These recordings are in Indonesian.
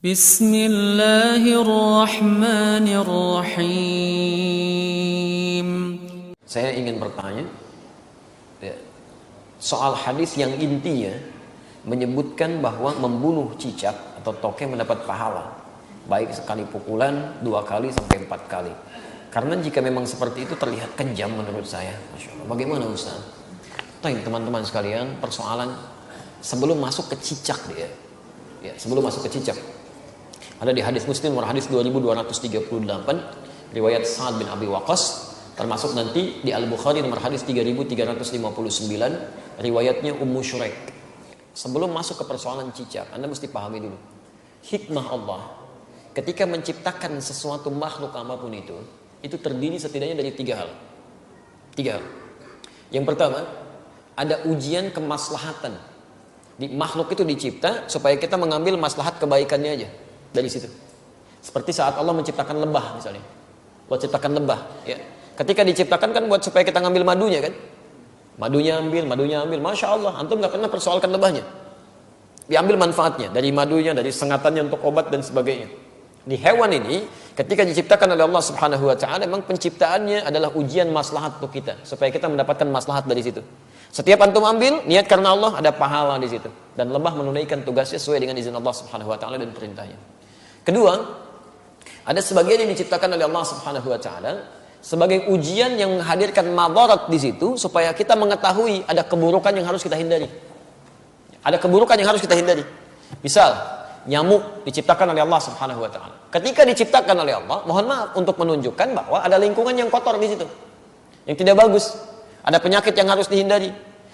Bismillahirrahmanirrahim. Saya ingin bertanya ya, soal hadis yang intinya menyebutkan bahwa membunuh cicak atau toke mendapat pahala, baik sekali pukulan, 2 kali sampai 4 kali. Karena jika memang seperti itu terlihat kejam menurut saya. Masya Allah. Bagaimana Ustaz? Teman-teman sekalian, persoalan sebelum masuk ke cicak dia. Ya, sebelum masuk ke cicak. Ada di hadis Muslim nomor hadis 2238 riwayat Sa'ad bin Abi Waqqas, termasuk nanti di Al-Bukhari nomor hadis 3359 riwayatnya Ummu Syuraik. Sebelum masuk ke persoalan cicak, Anda mesti pahami dulu hikmah Allah ketika menciptakan sesuatu makhluk apapun itu terdiri setidaknya dari 3 hal. 3 hal. Yang pertama, ada ujian kemaslahatan. Di makhluk itu dicipta supaya kita mengambil maslahat kebaikannya aja dari situ. Seperti saat Allah menciptakan lebah misalnya. Buat ciptakan lebah, ya. Ketika diciptakan kan buat supaya kita ngambil madunya kan. Madunya ambil. Masya Allah, antum gak pernah persoalkan lebahnya. Diambil manfaatnya dari madunya, dari sengatannya untuk obat dan sebagainya. Di hewan ini, ketika diciptakan oleh Allah Subhanahu wa taala, memang penciptaannya adalah ujian maslahat untuk kita, supaya kita mendapatkan maslahat dari situ. Setiap antum ambil niat karena Allah, ada pahala di situ, dan lebah menunaikan tugasnya sesuai dengan izin Allah Subhanahu wa taala dan perintahnya. Kedua, ada sebagian yang diciptakan oleh Allah Subhanahu wa taala sebagai ujian yang menghadirkan madarat di situ, supaya kita mengetahui ada keburukan yang harus kita hindari. Ada keburukan yang harus kita hindari. Misal, nyamuk diciptakan oleh Allah Subhanahu wa taala. Ketika diciptakan oleh Allah, mohon maaf, untuk menunjukkan bahwa ada lingkungan yang kotor di situ, yang tidak bagus. Ada penyakit yang harus dihindari.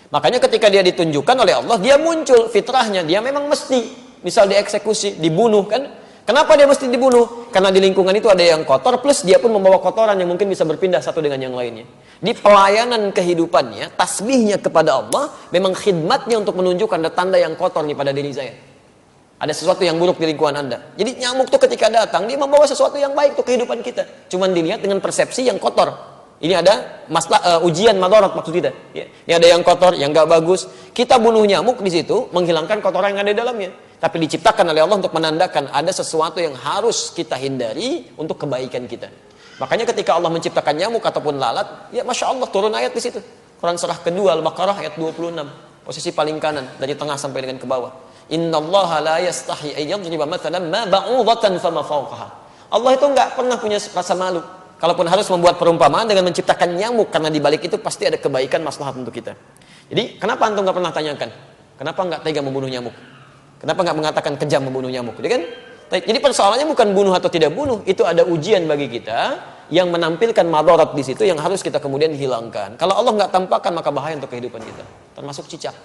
Makanya ketika dia ditunjukkan oleh Allah, dia muncul fitrahnya, dia memang mesti, misal dieksekusi, dibunuh kan? Kenapa dia mesti dibunuh? Karena di lingkungan itu ada yang kotor, plus dia pun membawa kotoran yang mungkin bisa berpindah satu dengan yang lainnya. Di pelayanan kehidupannya, tasbihnya kepada Allah, memang khidmatnya untuk menunjukkan ada tanda yang kotor nih pada diri saya. Ada sesuatu yang buruk di lingkungan Anda. Jadi nyamuk tuh ketika datang, dia membawa sesuatu yang baik untuk kehidupan kita. Cuman dilihat dengan persepsi yang kotor. Ini ada ujian madarat maksud kita. Ya. Ini ada yang kotor, yang gak bagus. Kita bunuh nyamuk di situ, menghilangkan kotoran yang ada di dalamnya. Tapi diciptakan oleh Allah untuk menandakan ada sesuatu yang harus kita hindari untuk kebaikan kita. Makanya ketika Allah menciptakan nyamuk ataupun lalat, ya Masya Allah turun ayat di situ. Quran surah kedua Al-Baqarah ayat 26. Posisi paling kanan, dari tengah sampai dengan ke bawah. Innallaha la yastahi ayyadriba mathalan ma ba'udatan fama fawqaha. Allah itu enggak pernah punya rasa malu. Kalaupun harus membuat perumpamaan dengan menciptakan nyamuk, karena di balik itu pasti ada kebaikan maslahat untuk kita. Jadi, kenapa antum nggak pernah tanyakan? Kenapa nggak tega membunuh nyamuk? Kenapa nggak mengatakan kejam membunuh nyamuk? Jadi kan? Jadi persoalannya bukan bunuh atau tidak bunuh, itu ada ujian bagi kita yang menampilkan madarat di situ yang harus kita kemudian hilangkan. Kalau Allah nggak tampakkan, maka bahaya untuk kehidupan kita. Termasuk cicak.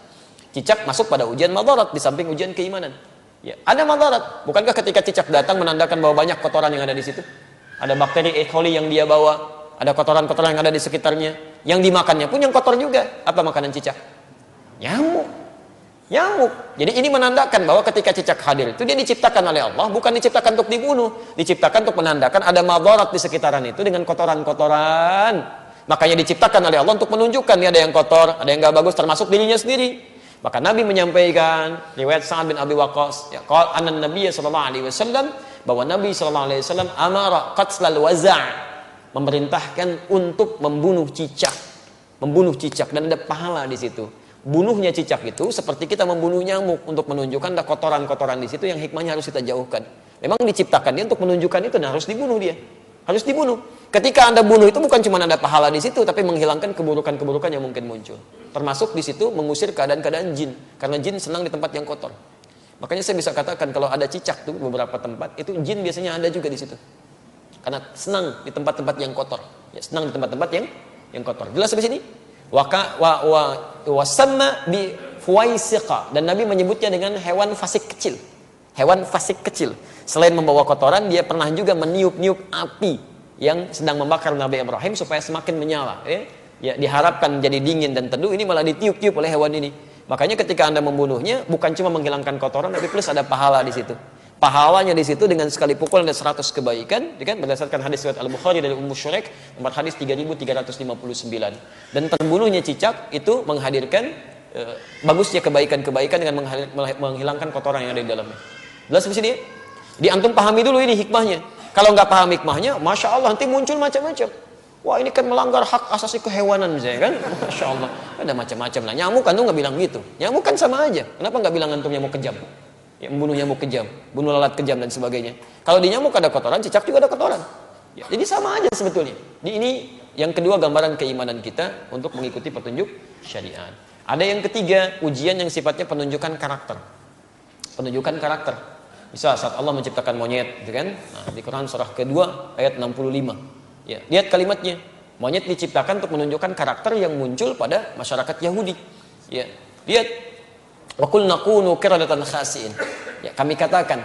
Cicak masuk pada ujian madarat di samping ujian keimanan. Ya, ada madarat. Bukankah ketika cicak datang menandakan bahwa banyak kotoran yang ada di situ? Ada bakteri E. coli yang dia bawa, ada kotoran-kotoran yang ada di sekitarnya. Yang dimakannya pun yang kotor juga. Apa makanan cicak? Nyamuk. Jadi ini menandakan bahwa ketika cicak hadir itu dia diciptakan oleh Allah, bukan diciptakan untuk dibunuh, diciptakan untuk menandakan ada madarat di sekitaran itu dengan kotoran-kotoran. Makanya diciptakan oleh Allah untuk menunjukkan ini ada yang kotor, ada yang gak bagus, termasuk dirinya sendiri. Maka Nabi menyampaikan riwayat Sa'ad bin Abi Waqqas, ya, qala anna Nabiy sallallahu alaihi wasallam, bahwa Nabi sallallahu alaihi wasallam amara qatlal waza', memerintahkan untuk membunuh cicak dan ada pahala di situ. Bunuhnya cicak itu seperti kita membunuh nyamuk untuk menunjukkan ada kotoran-kotoran di situ yang hikmahnya harus kita jauhkan. Memang diciptakan dia untuk menunjukkan itu, dan harus dibunuh dia. Harus dibunuh. Ketika Anda bunuh itu bukan cuma ada pahala di situ, tapi menghilangkan keburukan-keburukan yang mungkin muncul. Termasuk di situ mengusir keadaan-keadaan jin, karena jin senang di tempat yang kotor. Makanya saya bisa katakan kalau ada cicak tuh beberapa tempat, itu jin biasanya ada juga di situ. Karena senang di tempat-tempat yang kotor. Ya, senang di tempat-tempat yang kotor. Jelas sampai sini? Wasanna bi fuwaisiqa, dan Nabi menyebutnya dengan hewan fasik kecil. Hewan fasik kecil. Selain membawa kotoran, dia pernah juga meniup-niup api yang sedang membakar Nabi Ibrahim supaya semakin menyala. Ya, diharapkan jadi dingin dan teduh, ini malah ditiup-tiup oleh hewan ini. Makanya ketika Anda membunuhnya, bukan cuma menghilangkan kotoran, tapi plus ada pahala di situ. Pahalanya di situ dengan sekali pukul ada 100 kebaikan, kan? Berdasarkan hadis riwayat Al-Bukhari dari Ummu Syuraik, nomor hadis 3359. Dan terbunuhnya cicak itu menghadirkan bagusnya kebaikan-kebaikan dengan menghilangkan kotoran yang ada di dalamnya. Jelas di sini? Di antum pahami dulu ini hikmahnya. Kalau nggak paham hikmahnya, masya Allah nanti muncul macam-macam. Wah ini kan melanggar hak asasi kehewanan misalnya kan, masya Allah. Ada macam-macam lah. Nyamuk antum nggak bilang gitu. Nyamuk kan sama aja. Kenapa nggak bilang antum nyamuk kejam? Ya, membunuh nyamuk kejam, bunuh lalat kejam dan sebagainya. Kalau di nyamuk ada kotoran, cicak juga ada kotoran. Ya, jadi sama aja sebetulnya. Ini yang kedua gambaran keimanan kita untuk mengikuti petunjuk syariat. Ada yang ketiga, ujian yang sifatnya penunjukan karakter. Penunjukan karakter. Misal saat Allah menciptakan monyet, gitu kan? Nah, di Quran surah kedua ayat 65. Ya, lihat kalimatnya. Monyet diciptakan untuk menunjukkan karakter yang muncul pada masyarakat Yahudi. Ya, lihat. Wa qulna kunu qiradatan khasiin. Ya, kami katakan,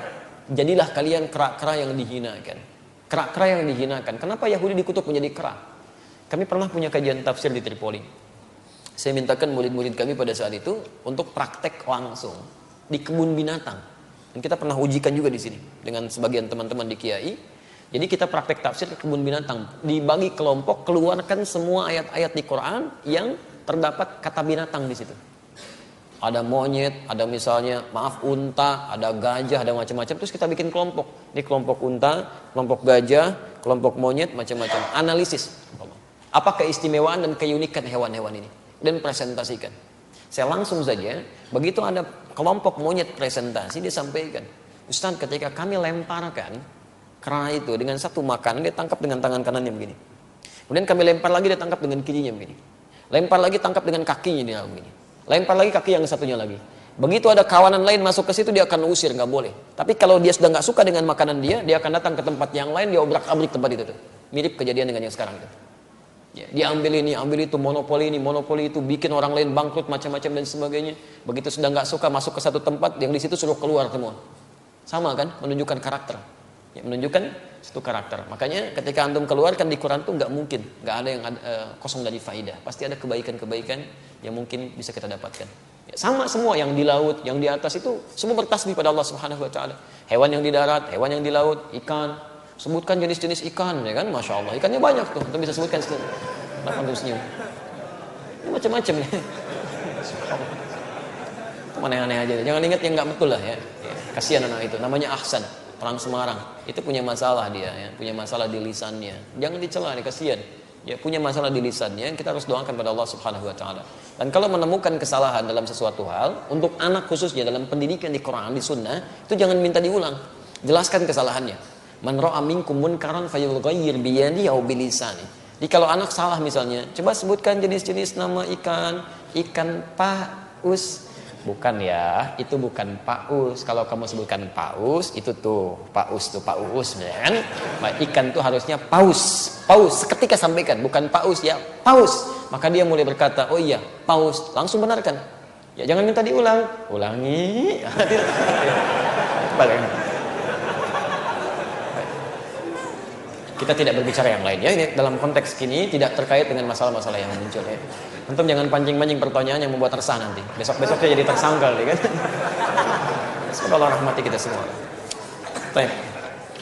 jadilah kalian kera-kera yang dihinakan. Kera-kera yang dihinakan. Kenapa Yahudi dikutuk menjadi kera? Kami pernah punya kajian tafsir di Tripoli. Saya mintakan murid-murid kami pada saat itu untuk praktek langsung di kebun binatang. Dan kita pernah ujikan juga di sini dengan sebagian teman-teman di Kiai. Jadi kita praktek tafsir ke kebun binatang. Dibagi kelompok, keluarkan semua ayat-ayat di Quran yang terdapat kata binatang di situ. Ada monyet, ada misalnya unta, ada gajah, ada macam-macam. Terus kita bikin kelompok. Ini kelompok unta, kelompok gajah, kelompok monyet, macam-macam. Analisis. Apa keistimewaan dan keunikan hewan-hewan ini? Dan presentasikan. Saya langsung saja, begitu ada kelompok monyet presentasi, dia sampaikan. Ustaz, ketika kami lemparkan kera itu dengan satu makanan, dia tangkap dengan tangan kanannya begini. Kemudian kami lempar lagi, dia tangkap dengan kirinya begini. Lempar lagi, tangkap dengan kakinya dia begini. Lempar lagi kaki yang satunya lagi. Begitu ada kawanan lain masuk ke situ, dia akan usir, nggak boleh. Tapi kalau dia sudah nggak suka dengan makanan dia akan datang ke tempat yang lain, dia obrak-abrik tempat itu tuh. Mirip kejadian dengan yang sekarang itu. Ya, dia ambil ini, ambil itu, monopoli ini, monopoli itu, bikin orang lain bangkrut macam-macam dan sebagainya. Begitu sudah nggak suka masuk ke satu tempat, yang di situ suruh keluar semua. Sama kan, menunjukkan karakter. Ya, menunjukkan satu karakter. Makanya ketika antum keluarkan di Quran tuh nggak mungkin, nggak ada yang kosong dari faidah. Pasti ada kebaikan-kebaikan yang mungkin bisa kita dapatkan. Ya, sama semua yang di laut, yang di atas itu semua bertasbih pada Allah Subhanahu Wa Taala. Hewan yang di darat, hewan yang di laut, ikan. Sebutkan jenis-jenis ikan, ya kan? Masya Allah, ikannya banyak tuh. Antum bisa sebutkan sekali. Kenapa antum senyum? Ini macam-macam nih. Itu aneh-aneh aja. Jangan ingat yang nggak betul lah ya. Kasihan anak itu. Namanya Ahsan. Orang Semarang itu punya masalah dia ya, punya masalah di lisannya. Jangan dicela, kasihan. Ya, punya masalah di lisannya, kita harus doakan pada Allah Subhanahu Wa Taala. Dan kalau menemukan kesalahan dalam sesuatu hal, untuk anak khususnya dalam pendidikan di Quran, di Sunnah, itu jangan minta diulang. Jelaskan kesalahannya. Man ra'a minkum munkaran falyughayyir bi yadihi aw bi lisani. Jadi kalau anak salah misalnya, coba sebutkan jenis-jenis nama ikan, ikan paus. Bukan ya, itu bukan paus. Kalau kamu sebutkan paus, itu tuh paus tuh paus, kan? Nah, ikan tuh harusnya paus. Paus, seketika sampaikan, bukan paus ya, paus. Maka dia mulai berkata, oh iya, paus. Langsung benarkan. Ya jangan minta diulang. Ulangi. Kita tidak berbicara yang lain ya. Ini dalam konteks kini tidak terkait dengan masalah-masalah yang muncul ya. Antum jangan pancing-pancing pertanyaan yang membuat resah nanti. Besok-besoknya jadi tersangkal ya kan. Semoga Allah rahmati kita semua. Baik.